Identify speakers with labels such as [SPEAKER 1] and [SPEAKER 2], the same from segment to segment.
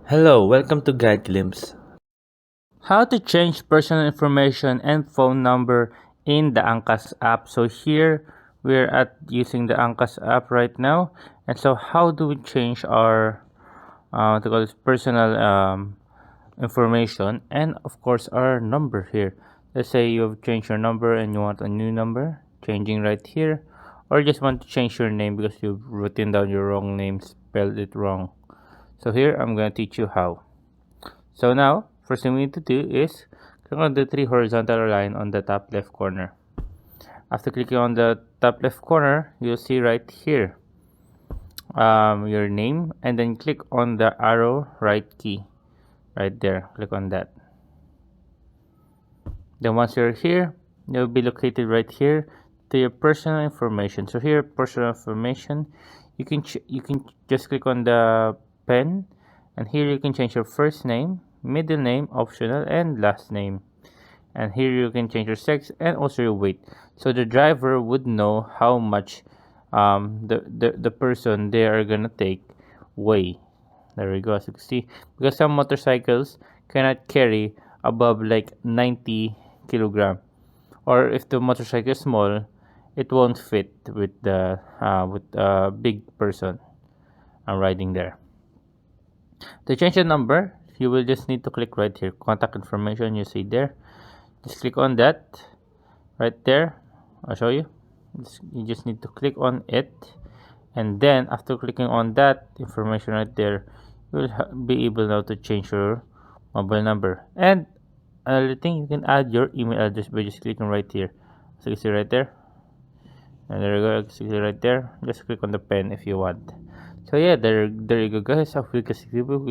[SPEAKER 1] Hello, welcome to Guide Glimpse. How to change personal information and phone number in the Angkas app. So here we're at using the Angkas app right now. And so how do we change our to call this personal information and of course our number here. Let's say you've changed your number and you want a new number, changing right here, or you just want to change your name because you've written down your wrong name, spelled it wrong. So here I'm gonna teach you how. So now, first thing we need to do is click on the three horizontal line on the top left corner. After clicking on the top left corner, you'll see right here your name, and then click on the arrow right key right there. Click on that. Then once you're here, you'll be located right here to your personal information. So here, personal information, you can just click on the pen, and here you can change your first name, middle name, optional, and last name. And here you can change your sex and also your weight, so the driver would know how much the person they are gonna take weigh. There we go. As you can see, because some motorcycles cannot carry above like 90 kilogram, or if the motorcycle is small, it won't fit with the with a big person riding there. To change the number, you will just need to click right here, contact information. You see there, just click on that right there. I'll show you. You just need to click on it, and then after clicking on that information right there, you will be able now to change your mobile number. And another thing, you can add your email address by just clicking right here. So you see right there, and there you go. See right there, just click on the pen if you want. So yeah, there you go, guys. I hope you guys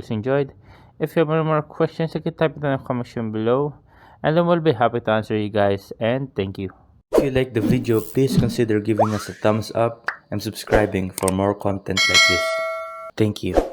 [SPEAKER 1] enjoyed. If you have any more questions, you can type it in the comment section below, and then we'll be happy to answer you guys. And thank you. If you like the video, please consider giving us a thumbs up and subscribing for more content like this. Thank you.